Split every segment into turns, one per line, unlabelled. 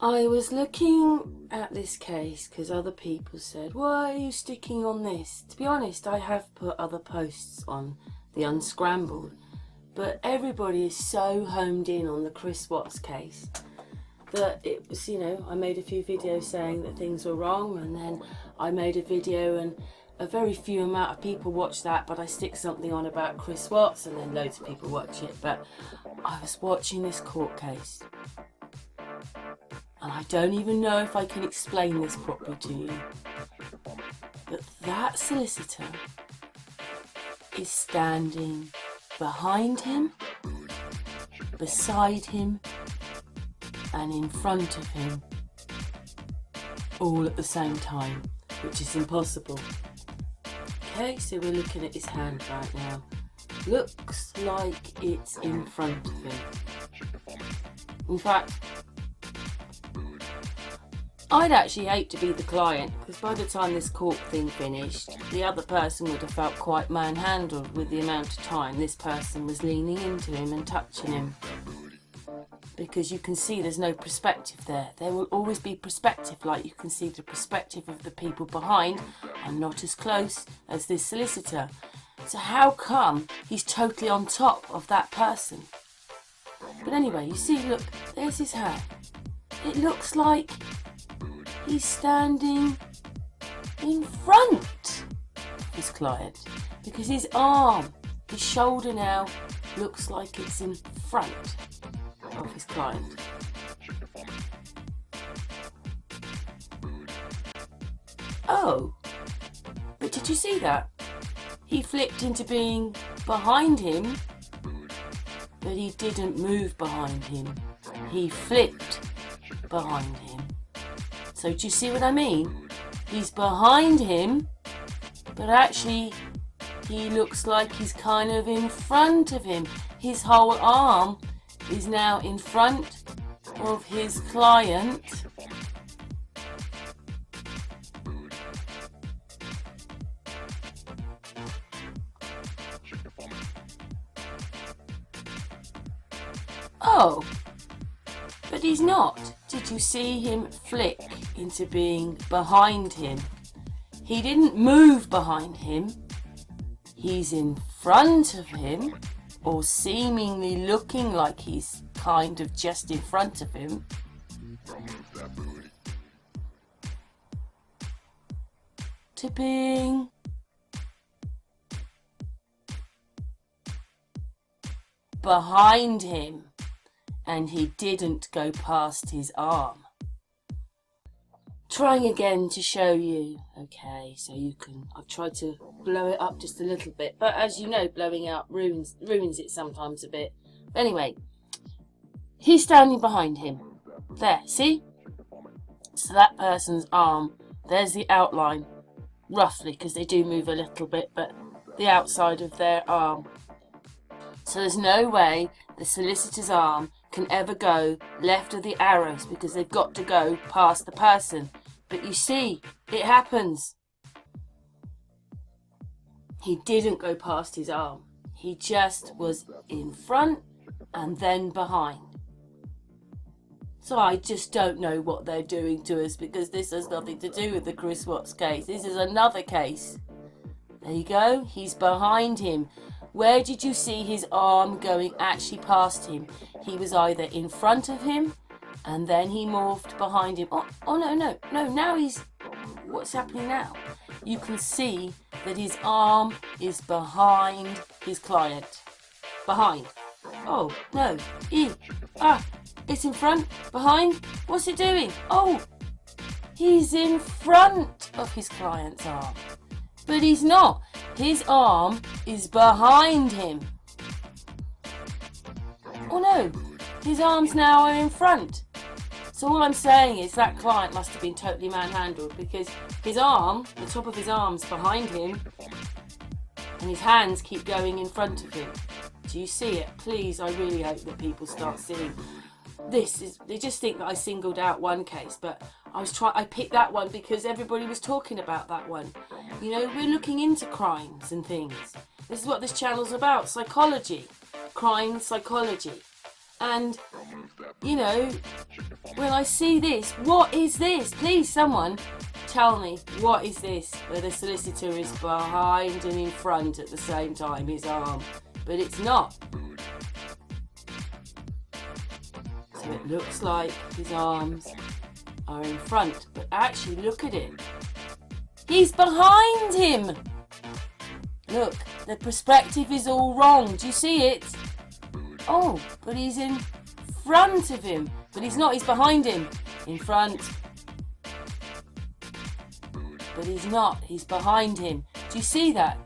I was looking at this case because other people said, why are you sticking on this? To be honest, I have put other posts on the Unscrambled, but everybody is so homed in on the Chris Watts case that it was, I made a few videos saying that things were wrong, and then I made a video and a very few amount of people watch that, but I stick something on about Chris Watts and then loads of people watch it. But I was watching this court case, and I don't even know if I can explain this properly to you, but that solicitor is standing behind him, beside him, and in front of him, all at the same time, which is impossible. Okay, so we're looking at his hand right now. Looks like it's in front of him. In fact, I'd actually hate to be the client, because by the time this court thing finished, the other person would have felt quite manhandled with the amount of time this person was leaning into him and touching him. Because you can see there's no perspective there. There will always be perspective, like you can see the perspective of the people behind are not as close as this solicitor. So how come he's totally on top of that person? But anyway, you see, look, there's his hand. It looks like he's standing in front of his client, because his arm, his shoulder now looks like it's in front of his client. Oh, but did you see that? He flipped into being behind him, but he didn't move behind him. He flipped behind him. So do you see what I mean? He's behind him, but actually he looks like he's kind of in front of him. His whole arm is now in front of his client. Oh, but he's not. Did you see him flick into being behind him? He didn't move behind him. He's in front of him, or seemingly looking like he's kind of just in front of him. To being behind him, and he didn't go past his arm. Trying again to show you. Okay, so you can, I've tried to blow it up just a little bit, but as you know, blowing up ruins it sometimes a bit. Anyway, he's standing behind him. There, see? So that person's arm, there's the outline, roughly, because they do move a little bit, but the outside of their arm. So there's no way the solicitor's arm can ever go left of the arrows, because they've got to go past the person. But you see, it happens. He didn't go past his arm. He just was in front and then behind. So I just don't know what they're doing to us, because this has nothing to do with the Chris Watts case. This is another case. There you go. He's behind him. Where did you see his arm going actually past him? He was either in front of him, and then he morphed behind him. Oh no, now he's... What's happening now? You can see that his arm is behind his client. Behind. Oh, no. It's in front, behind. What's it doing? Oh, he's in front of his client's arm. But he's not. His arm is behind him. Oh no, his arms now are in front. So all I'm saying is that client must have been totally manhandled, because his arm, the top of his arm's behind him, and his hands keep going in front of him. Do you see it? Please, I really hope that people start seeing this. They just think that I singled out one case, but I picked that one because everybody was talking about that one. You know, we're looking into crimes and things. This is what this channel's about, psychology, crime psychology. And you know, when I see this, what is this? Please, someone tell me, what is this? Where the solicitor is behind and in front at the same time, his arm. But it's not. So it looks like his arms are in front. But actually, look at it. He's behind him. Look, the perspective is all wrong. Do you see it? Oh, but he's in front of him. But he's not, he's behind him. In front. But he's not, he's behind him. Do you see that?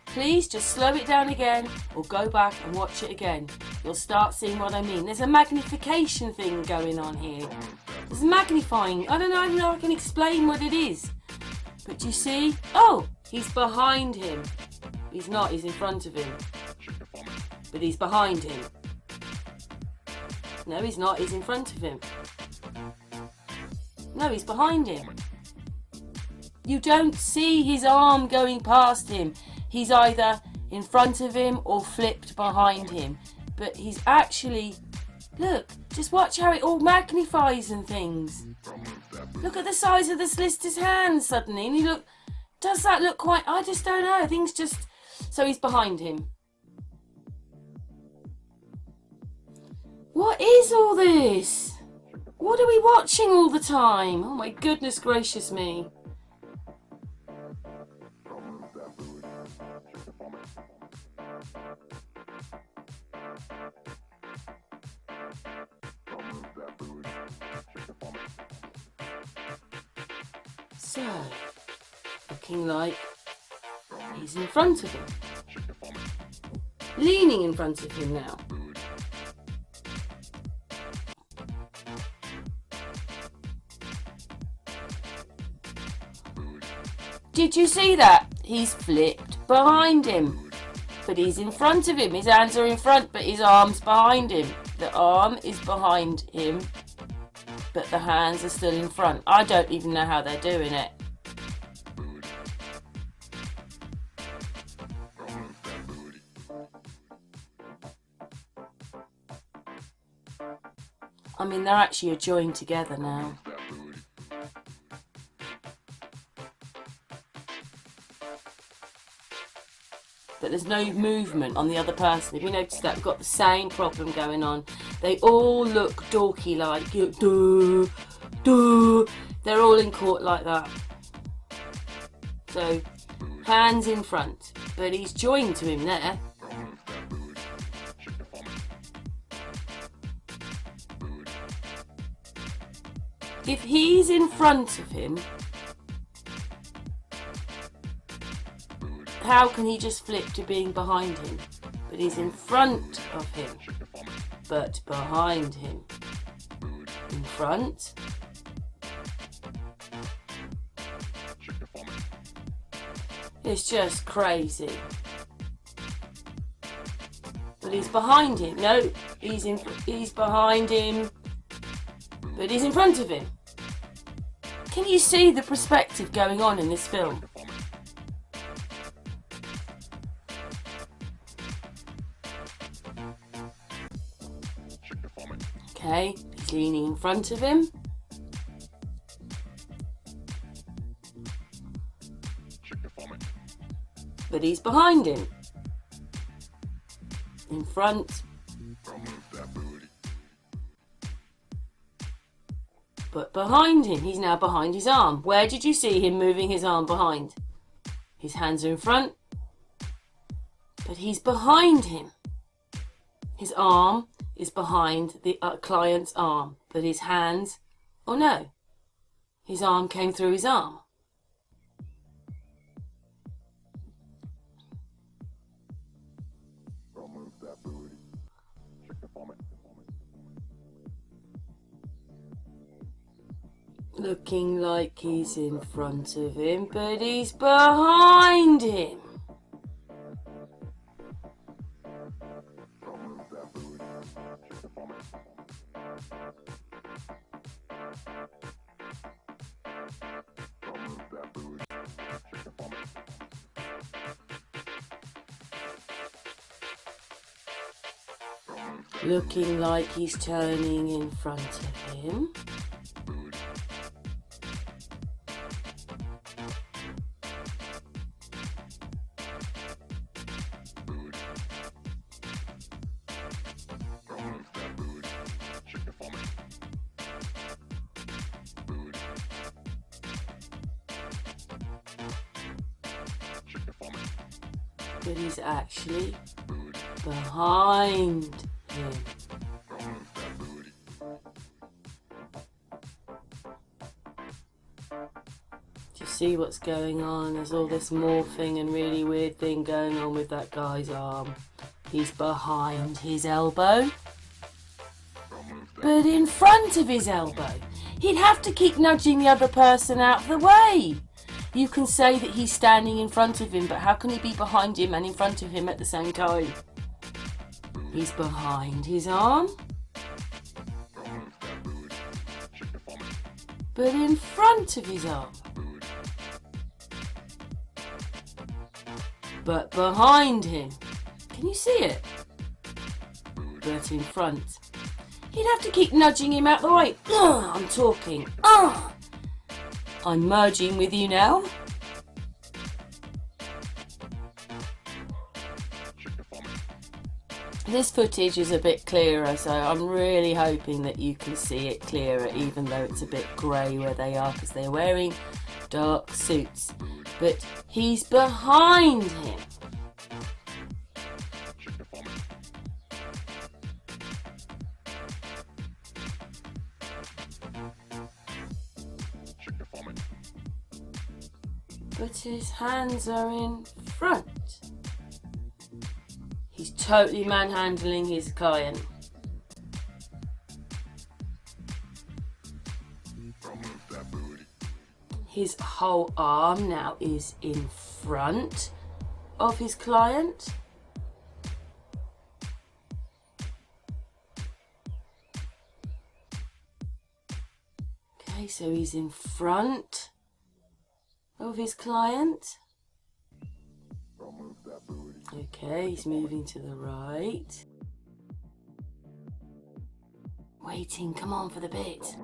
Please just slow it down again or go back and watch it again. You'll start seeing what I mean. There's a magnification thing going on here. There's magnifying. I don't know how I can explain what it is. But do you see? Oh, he's behind him. He's not, he's in front of him. But he's behind him. No, he's not, he's in front of him. No, he's behind him. You don't see his arm going past him. He's either in front of him or flipped behind him. But he's actually... Look, just watch how it all magnifies and things. Look at the size of the solicitor's hands suddenly. And you look... Does that look quite... I just don't know. Things just... So he's behind him. What is all this? What are we watching all the time? Oh my goodness gracious me. So, looking like he's in front of him. Leaning in front of him now. Did you see that? He's flipped behind him. But he's in front of him. His hands are in front, but his arm's behind him. The arm is behind him, but the hands are still in front. I don't even know how they're doing it. I mean, they're actually joined together now. But there's no movement on the other person. If you notice that, we've got the same problem going on. They all look dorky like, duh, duh. They're all in court like that. So, hands in front. But he's joined to him there. If he's in front of him, how can he just flip to being behind him? But he's in front of him, but behind him. In front. It's just crazy. But he's behind him. No, he's behind him, but he's in front of him. Can you see the perspective going on in this film? Okay, he's leaning in front of him. But he's behind him. In front. But behind him. He's now behind his arm. Where did you see him moving his arm behind? His hands are in front. But he's behind him. His arm is behind the client's arm. But his hands... Oh no. His arm came through his arm. Looking like he's in front of him, but he's behind him. looking like he's turning in front of him. But he's actually behind him. Do you see what's going on? There's all this morphing and really weird thing going on with that guy's arm. He's behind his elbow, but in front of his elbow. He'd have to keep nudging the other person out of the way. You can say that he's standing in front of him, but how can he be behind him and in front of him at the same time? He's behind his arm, but in front of his arm, but behind him. Can you see it? But in front. He'd have to keep nudging him out the way. Ugh, I'm talking. Ugh. I'm merging with you now. This footage is a bit clearer, so I'm really hoping that you can see it clearer, even though it's a bit grey where they are, because they're wearing dark suits. But he's behind him. But his hands are in front. He's totally manhandling his client. His whole arm now is in front of his client. Okay, so he's in front of his client. Okay, he's moving to the right. Waiting, come on for the bit.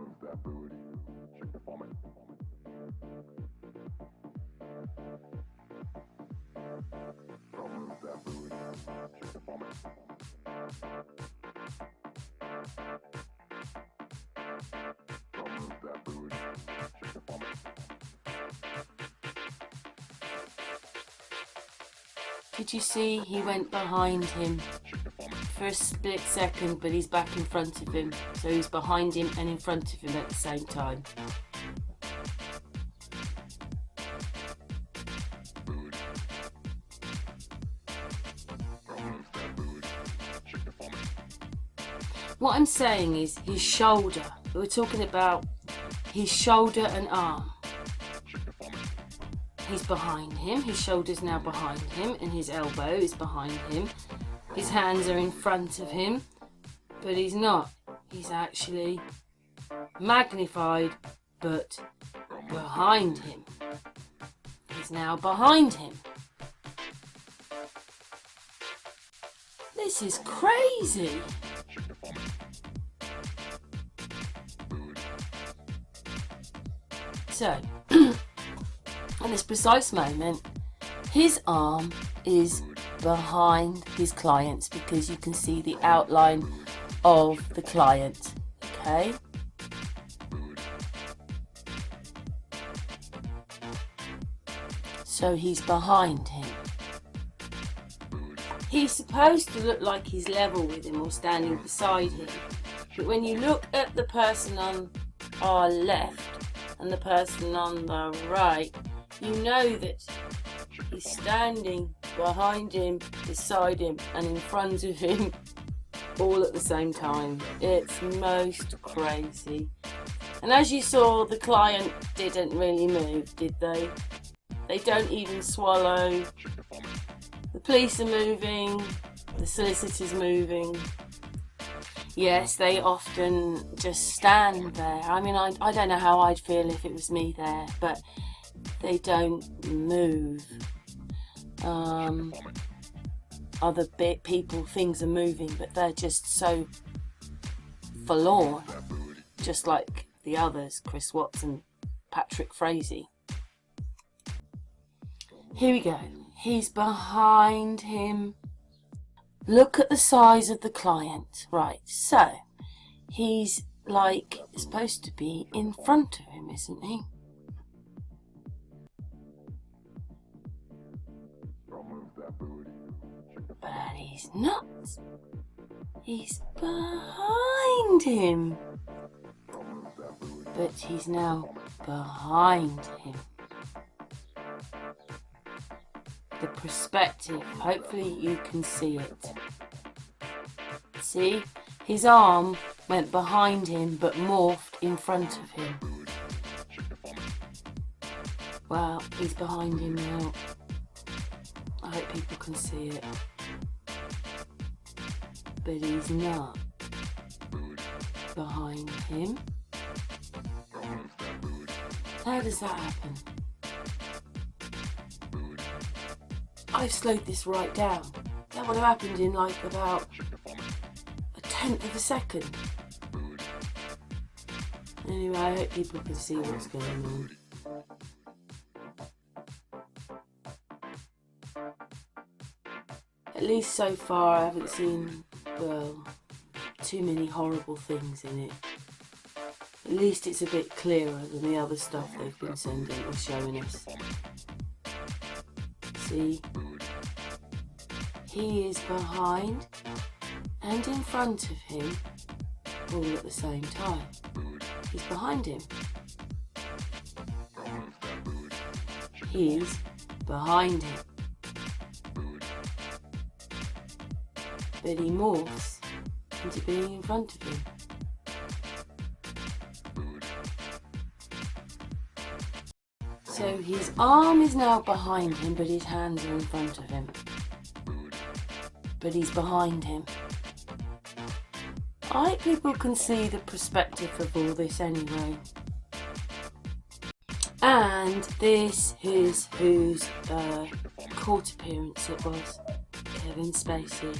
Did you see he went behind him for a split second, but he's back in front of him. So he's behind him and in front of him at the same time. What I'm saying is his shoulder. We're talking about his shoulder and arm. He's behind him, his shoulder's now behind him, and his elbow is behind him. His hands are in front of him, but he's not. He's actually magnified, but behind him. He's now behind him. This is crazy. So, at this precise moment, his arm is behind his client's because you can see the outline of the client, okay? So he's behind him. He's supposed to look like he's level with him or standing beside him, but when you look at the person on our left and the person on the right, you know that he's standing behind him, beside him, and in front of him all at the same time. It's most crazy. And as you saw, the client didn't really move, did they? They don't even swallow. The police are moving, the solicitor's moving. Yes, they often just stand there. I mean, I don't know how I'd feel if it was me there, but they don't move. other people, things are moving, but they're just so forlorn, just like the others, Chris Watts and Patrick Frazee. Here we go. He's behind him. Look at the size of the client. Right, so he's like supposed to be in front of him, isn't he? But he's not. He's behind him. But he's now behind him. The perspective, hopefully you can see it. See, his arm went behind him but morphed in front of him. Well, he's behind him now. I hope people can see it. But he's not behind him. How does that happen? I've slowed this right down. That would have happened in like about 1/10 of a second. Anyway, I hope people can see what's going on. At least so far I haven't seen, well, too many horrible things in it. At least it's a bit clearer than the other stuff they've been sending or showing us. See? He is behind and in front of him all at the same time. He's behind him. He's behind him. But he morphs into being in front of him. So his arm is now behind him, but his hands are in front of him. But he's behind him. I hope people can see the perspective of all this anyway. And this is whose court appearance it was. Kevin Spacey.